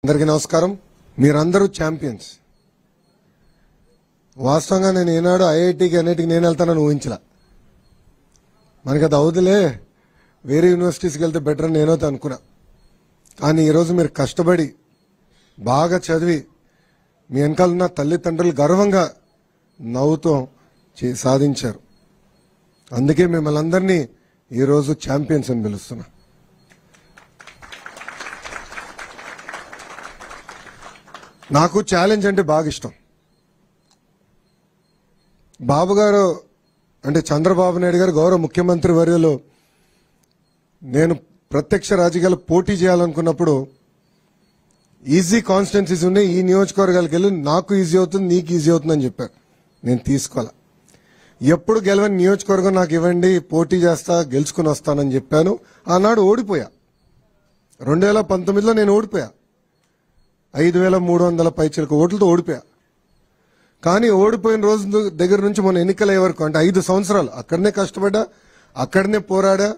అందరికీ నమస్కారం. మీరందరూ ఛాంపియన్స్. వాస్తవంగా నేను ఏనాడు ఐఐటికి అన్నిటికి నేను వెళ్తానని ఊహించలా. మనకి అది అవుతులే, వేరే యూనివర్సిటీస్కి వెళ్తే బెటర్ అని నేనైతే అనుకున్నా. కానీ ఈరోజు మీరు కష్టపడి బాగా చదివి మీ వెనకాల ఉన్న తల్లిదండ్రులు గర్వంగా నవ్వుతూ సాధించారు. అందుకే మిమ్మల్ని అందరినీ ఈరోజు ఛాంపియన్స్ అని పిలుస్తున్నా. నాకు ఛాలెంజ్ అంటే బాగా ఇష్టం. బాబు గారు అంటే చంద్రబాబు నాయుడు గారు గౌరవ ముఖ్యమంత్రి వర్యులు నేను ప్రత్యక్ష రాజకీయాలు పోటీ చేయాలనుకున్నప్పుడు ఈజీ కాన్స్టిట్యున్సీస్ ఉన్నాయి, ఈ నియోజకవర్గాలకు వెళ్ళి నాకు ఈజీ అవుతుంది, నీకు ఈజీ అవుతుంది అని చెప్పారు. నేను తీసుకోవాలా. ఎప్పుడు గెలవని నియోజకవర్గం నాకు ఇవ్వండి, పోటీ చేస్తా, గెలుచుకుని వస్తానని చెప్పాను. ఆనాడు ఓడిపోయా. 2019లో నేను ఓడిపోయా. 5,300 పైచిలకు ఓట్లతో ఓడిపోయా. కానీ ఓడిపోయిన రోజు దగ్గర నుంచి మొన్న ఎన్నికలయ్యే వరకు అంటే 5 సంవత్సరాలు అక్కడనే కష్టపడ్డా, అక్కడనే పోరాడా,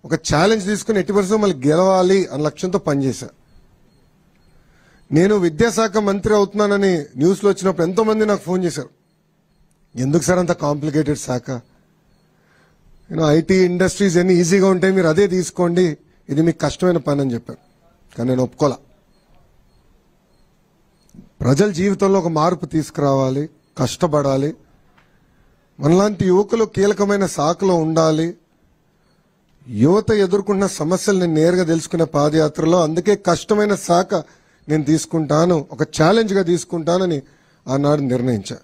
ఒక ఛాలెంజ్ తీసుకుని ఎట్టి పరిస్థితుల్లో మళ్ళీ గెలవాలి అన్న లక్ష్యంతో పనిచేశా. నేను విద్యాశాఖ మంత్రి అవుతున్నానని న్యూస్లో వచ్చినప్పుడు ఎంతో మంది నాకు ఫోన్ చేశారు. ఎందుకు సార్ అంత కాంప్లికేటెడ్ శాఖ, ఐటీ ఇండస్ట్రీస్ ఎన్ని ఈజీగా ఉంటాయి, మీరు అదే తీసుకోండి, ఇది మీకు కష్టమైన పని అని చెప్పారు. కానీ నేను ఒప్పుకోలా. ప్రజల జీవితంలో ఒక మార్పు తీసుకురావాలి, కష్టపడాలి, మనలాంటి యువకులు కీలకమైన శాఖలో ఉండాలి, యువత ఎదుర్కొన్న సమస్యలు నేను నేరుగా తెలుసుకునే పాదయాత్రలో. అందుకే కష్టమైన శాఖ నేను తీసుకుంటాను, ఒక ఛాలెంజ్గా తీసుకుంటానని ఆనాడు నిర్ణయించా.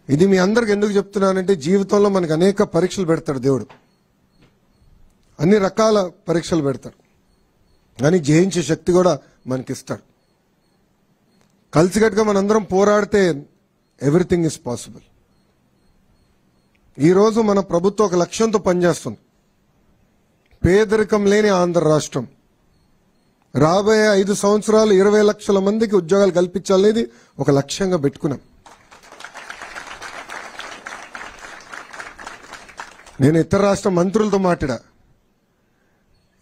ఇది మీ అందరికి ఎందుకు చెప్తున్నానంటే జీవితంలో మనకు అనేక పరీక్షలు పెడతాడు దేవుడు, అన్ని రకాల పరీక్షలు పెడతాడు, కానీ జయించే శక్తి కూడా మనకిస్తాడు. కలిసికట్టుగా మనందరం పోరాడితే ఎవ్రీథింగ్ ఇస్ పాసిబుల్. ఈరోజు మన ప్రభుత్వం ఒక లక్ష్యంతో పనిచేస్తుంది. పేదరికం లేని ఆంధ్ర రాష్ట్రం. రాబోయే 5 సంవత్సరాలు 20 లక్షల మందికి ఉద్యోగాలు కల్పించాలనేది ఒక లక్ష్యంగా పెట్టుకున్నాం. నేను ఇతర రాష్ట్ర మంత్రులతో మాట్లాడా,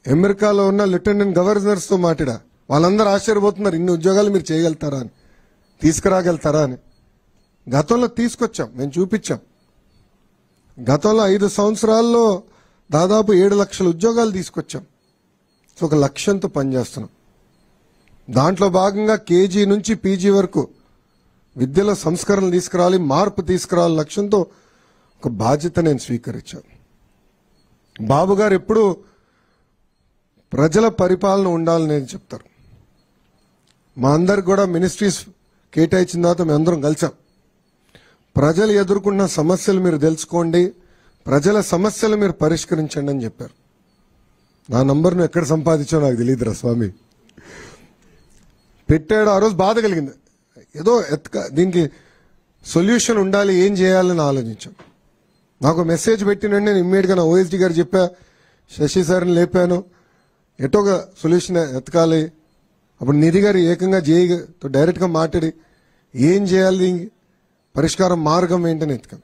అమెరికాలో ఉన్న లెఫ్టినెంట్ గవర్నర్స్తో మాట్లాడా. వాళ్ళందరూ ఆశ్చర్యపోతున్నారు, ఇన్ని ఉద్యోగాలు మీరు చేయగలుగుతారా అని, తీసుకురాగలుగుతారా అని. గతంలో తీసుకొచ్చాం, మేము చూపించాం. గతంలో 5 సంవత్సరాల్లో దాదాపు 7 లక్షల ఉద్యోగాలు తీసుకొచ్చాం. సో ఒక లక్ష్యంతో పనిచేస్తున్నాం. దాంట్లో భాగంగా కేజీ నుంచి పీజీ వరకు విద్యలో సంస్కరణలు తీసుకురావాలి, మార్పు తీసుకురావాలి లక్ష్యంతో ఒక బాధ్యత నేను స్వీకరించాను. బాబు గారు ఎప్పుడు ప్రజల పరిపాలన ఉండాలని నేను చెప్తారు. మా అందరికి కూడా మినిస్ట్రీస్ కేటాయించిన తర్వాత మేము అందరం కలిసాం. ప్రజలు ఎదుర్కొన్న సమస్యలు మీరు తెలుసుకోండి, ప్రజల సమస్యలు మీరు పరిష్కరించండి అని చెప్పారు. నా నంబర్ను ఎక్కడ సంపాదించో నాకు తెలియదురా స్వామి. పెట్టాడు, ఆ రోజు బాధ కలిగింది. ఏదో దీనికి సొల్యూషన్ ఉండాలి, ఏం చేయాలని ఆలోచించాం. నాకు మెసేజ్ పెట్టినండి, నేను ఇమ్మీడియట్గా నా ఓఎస్డీ గారు చెప్పా, శశి సార్ని లేపాను, ఎటోగా సొల్యూషన్ ఎతకాలి. అప్పుడు నిధి గారు ఏకంగా జేఈతో డైరెక్ట్గా మాట్లాడి ఏం చేయాలి, పరిష్కారం మార్గం ఏంటని ఎత్తుకాం.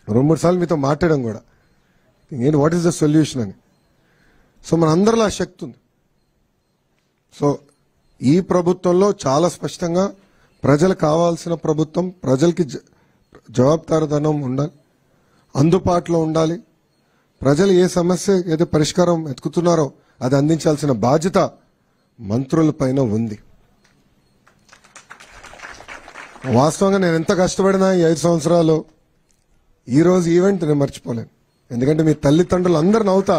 2-3 సార్లు మీతో మాట్లాడడం కూడా, ఏంటి వాట్ ఈస్ ద సొల్యూషన్ అని. సో మన అందరిలో ఆ శక్తి ఉంది. సో ఈ ప్రభుత్వంలో చాలా స్పష్టంగా ప్రజలకు కావాల్సిన ప్రభుత్వం, ప్రజలకి జవాబుదారీతనం ఉండాలి, అందుబాటులో ఉండాలి. ప్రజలు ఏ సమస్య ఏదో పరిష్కారం ఎత్తుకుతున్నారో అది అందించాల్సిన బాధ్యత మంత్రుల పైన ఉంది. వాస్తవంగా నేను ఎంత కష్టపడినా ఈ 5 సంవత్సరాలు ఈరోజు ఈవెంట్ నేను మర్చిపోలేను. ఎందుకంటే మీ తల్లిదండ్రులు అందరు నవ్వుతా,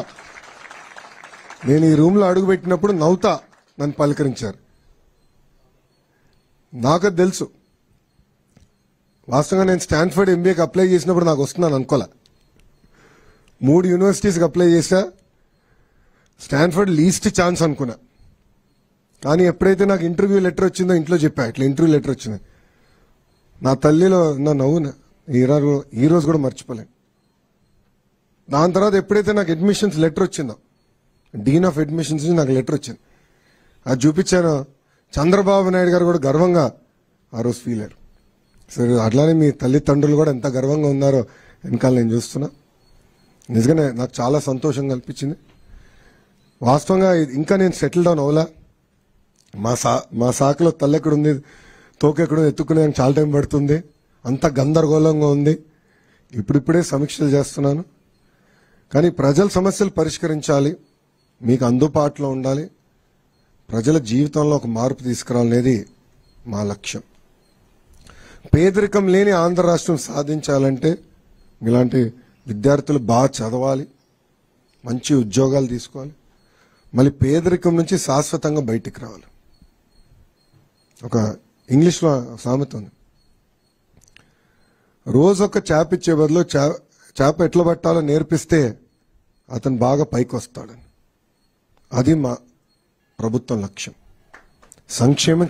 నేను ఈ రూమ్లో అడుగుపెట్టినప్పుడు నవ్వుతా నన్ను పలకరించారు. నాకు తెలుసు, వాస్తవంగా నేను స్టాన్ఫర్డ్ ఎంబీఏకి అప్లై చేసినప్పుడు నాకు వస్తున్నాను అనుకోలే. 3 యూనివర్సిటీస్కి అప్లై చేశా, స్టాన్ఫర్డ్ లీస్ట్ ఛాన్స్ అనుకున్నా. కానీ ఎప్పుడైతే నాకు ఇంటర్వ్యూ లెటర్ వచ్చిందో ఇంట్లో చెప్పా, ఇట్లా ఇంటర్వ్యూ లెటర్ వచ్చింది. నా తల్లిలో నా నవ్వున ఈ రోజు కూడా మర్చిపోలేను. దాని తర్వాత ఎప్పుడైతే నాకు అడ్మిషన్స్ లెటర్ వచ్చిందో, డీన్ ఆఫ్ అడ్మిషన్స్ నుంచి నాకు లెటర్ వచ్చింది, అది చూపించాను. చంద్రబాబు నాయుడు గారు కూడా గర్వంగా ఆ రోజు ఫీల్ అయ్యారు. సరే అట్లానే మీ తల్లిదండ్రులు కూడా ఎంత గర్వంగా ఉన్నారో వెనకాల నేను చూస్తున్నా. నిజంగానే నాకు చాలా సంతోషం కల్పించింది. వాస్తవంగా ఇంకా నేను సెటిల్ డౌన్ అవ్వలా. మా శాఖలో తల్లెక్కడుంది తోకెక్కడుంది ఎత్తుకునే చాలా టైం పడుతుంది, అంత గందరగోళంగా ఉంది. ఇప్పుడిప్పుడే సమీక్షలు చేస్తున్నాను. కానీ ప్రజల సమస్యలు పరిష్కరించాలి, మీకు అందుబాటులో ఉండాలి, ప్రజల జీవితంలో ఒక మార్పు తీసుకురావాలనేది మా లక్ష్యం. పేదరికం లేని ఆంధ్ర రాష్ట్రం సాధించాలంటే ఇలాంటి విద్యార్థులు బాగా చదవాలి, మంచి ఉద్యోగాలు తీసుకోవాలి, మళ్ళీ పేదరికం నుంచి శాశ్వతంగా బయటికి రావాలి. ఒక ఇంగ్లీష్లో సామెత ఉంది, రోజు ఒక చేప ఇచ్చే బదులు చేప ఎట్లా పట్టాలో నేర్పిస్తే అతను బాగా పైకి వస్తాడని. అది మా ప్రభుత్వం లక్ష్యం. సంక్షేమం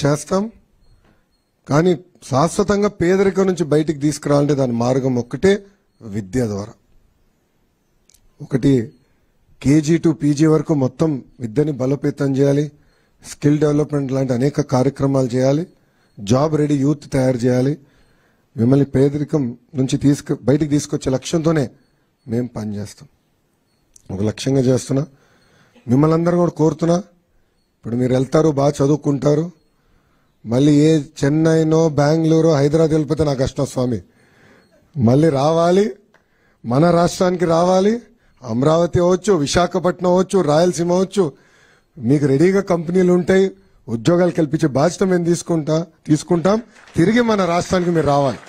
చేస్తాం కానీ శాశ్వతంగా పేదరికం నుంచి బయటికి తీసుకురావాలంటే దాని మార్గం ఒక్కటే, విద్య ద్వారా. ఒకటి కేజీ టు పీజీ వరకు మొత్తం విద్యని బలోపేతం చేయాలి, స్కిల్ డెవలప్మెంట్ లాంటి అనేక కార్యక్రమాలు చేయాలి, జాబ్ రెడీ యూత్ తయారు చేయాలి. మిమ్మల్ని పేదరికం నుంచి బయటికి తీసుకొచ్చే లక్ష్యంతోనే మేము పనిచేస్తాం. ఒక లక్ష్యంగా చేస్తున్నా. మిమ్మల్ని అందరూ కూడా కోరుతున్నా, ఇప్పుడు మీరు వెళ్తారు, బాగా చదువుకుంటారు, మళ్ళీ ఏ చెన్నైనో బెంగళూరు హైదరాబాద్ వెళ్ళిపోతే నాకు కష్టం స్వామి. మళ్ళీ రావాలి, మన రాష్ట్రానికి రావాలి. అమరావతి అవ్వచ్చు, విశాఖపట్నం అవ్వచ్చు, రాయలసీమ అవ్వచ్చు, మీకు రెడీగా కంపెనీలు ఉంటాయి, ఉద్యోగాలు కల్పించే బాధ్యత మేము తీసుకుంటాం. తిరిగి మన రాష్ట్రానికి మీరు రావాలి.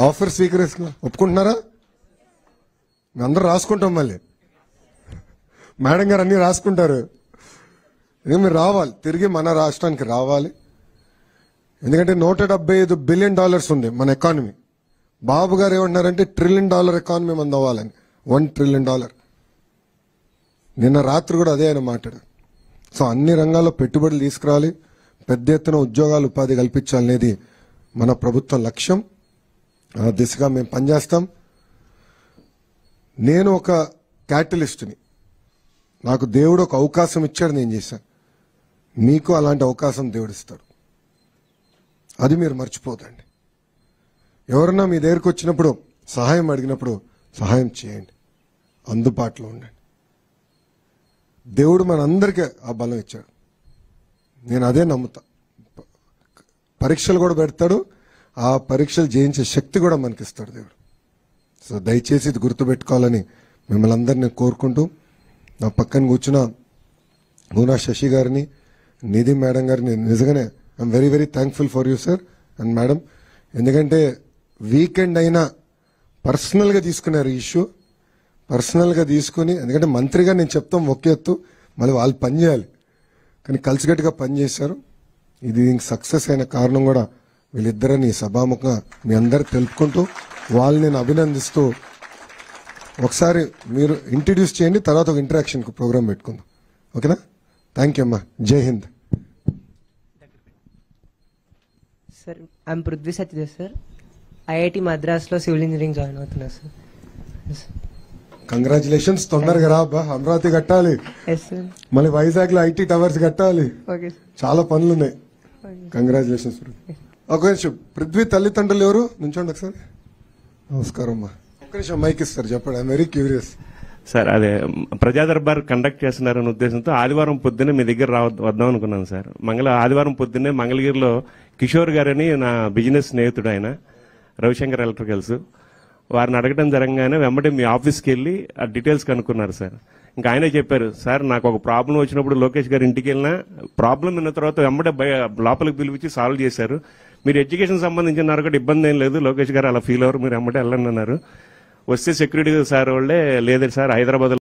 ఆఫర్ స్వీకరిస్తున్నా, ఒప్పుకుంటున్నారా? అందరూ రాసుకుంటాం, మళ్ళీ మేడం గారు అన్ని రాసుకుంటారు. మీరు రావాలి, తిరిగి మన రాష్ట్రానికి రావాలి. ఎందుకంటే $175 బిలియన్ ఉంది మన ఎకానమీ. బాబు గారు ఏమంటున్నారంటే $1 ట్రిలియన్ ఎకానమీ మంది అవ్వాలని. $1 ట్రిలియన్. నిన్న రాత్రి కూడా అదే ఆయన మాట్లాడారు. సో అన్ని రంగాల్లో పెట్టుబడులు తీసుకురావాలి, పెద్ద ఎత్తున ఉద్యోగాలు ఉపాధి కల్పించాలనేది మన ప్రభుత్వం లక్ష్యం. ఆ దిశగా మేము పనిచేస్తాం. నేను ఒక క్యాటలిస్ట్ని, నాకు దేవుడు ఒక అవకాశం ఇచ్చాడు, నేను చేశాను. మీకు అలాంటి అవకాశం దేవుడు ఇస్తాడు, అది మీరు మర్చిపోదండి. ఎవరన్నా మీ దగ్గరకు వచ్చినప్పుడు సహాయం అడిగినప్పుడు సహాయం చేయండి, అందుబాటులో ఉండండి. దేవుడు మనందరికీ ఆ బలం ఇచ్చాడు, నేను అదే నమ్ముతా. పరీక్షలు కూడా పెడతాడు, ఆ పరీక్షలు జయించే శక్తి కూడా మనకిస్తాడు దేవుడు. సో దయచేసి ఇది గుర్తుపెట్టుకోవాలని మిమ్మల్ని అందరినీ కోరుకుంటూ, నా పక్కన కూర్చున్న మూనా శశి గారిని, నిధి మేడం గారిని నిజంగానే I'm very very thankful for you sir and madam. ఎందుకంటే వీకెండ్ అయినా పర్సనల్గా తీసుకున్నారు ఈ ఇష్యూ, పర్సనల్గా తీసుకుని, ఎందుకంటే మంత్రిగా నేను చెప్తాం ఒకే ఎత్తు, మళ్ళీ వాళ్ళు పని చేయాలి, కానీ కలిసికట్టుగా పనిచేశారు. ఇది సక్సెస్ అయిన కారణం కూడా వీళ్ళిద్దరని సభాముఖంగా మీ అందరు తెలుపుకుంటూ, వాళ్ళు నేను అభినందిస్తూ, ఒకసారి మీరు ఇంట్రడ్యూస్ చేయండి, తర్వాత ఒక ఇంటరాక్షన్ ప్రోగ్రామ్ పెట్టుకుందాం. ఓకేనా? థ్యాంక్ యూ అమ్మా. జై హింద్. Sir I'm Prithvi Satyadev sir. IIT మద్రాస్లో సివిల్ ఇంజనీరింగ్ జాయిన్ అవుతున్నా సార్. కంగ్రాచులేషన్స్. తొందరగా రా అబ్బా, అమరావతి కట్టాలి, మళ్ళీ వైజాగ్ లో ఐటీ టవర్స్ కట్టాలి, చాలా పనులు ఉన్నాయి. కంగ్రాచులేషన్స్. ఒక నిమిషం, పృథ్వీ తల్లిదండ్రులు ఎవరు? నుంచోండి ఒకసారి. నమస్కారం అమ్మా. ఒక్క నిమిషం మైక్ ఇస్తారు, చెప్పండి. I'm very curious. సార్, అదే ప్రజా దర్బార్ కండక్ట్ చేస్తున్నారనే ఉద్దేశంతో ఆదివారం పొద్దున్నే మీ దగ్గర వద్దాం అనుకున్నాను సార్. ఆదివారం పొద్దున్నే మంగళగిరిలో కిషోర్ గారని నా బిజినెస్ స్నేహితుడు, ఆయన రవిశంకర్ ఎలక్ట్రికల్స్, వారిని అడగడం జరగగానే వెంబడి మీ ఆఫీస్కి వెళ్ళి ఆ డీటెయిల్స్ కనుక్కున్నారు సార్. ఇంకా ఆయనే చెప్పారు, సార్ నాకు ఒక ప్రాబ్లం వచ్చినప్పుడు లోకేష్ గారు ఇంటికి వెళ్ళినా ప్రాబ్లం విన్న తర్వాత వెంబడే లోపలికి పిలిపించి సాల్వ్ చేశారు. మీరు ఎడ్యుకేషన్ సంబంధించిన కూడా ఇబ్బంది ఏం లేదు, లోకేష్ గారు అలా ఫీల్ అవ్వరు, మీరు వెంబడే వెళ్ళండి అన్నారు. వస్తే సెక్యూరిటీ సార్ వాళ్ళే, లేదండి సార్ హైదరాబాద్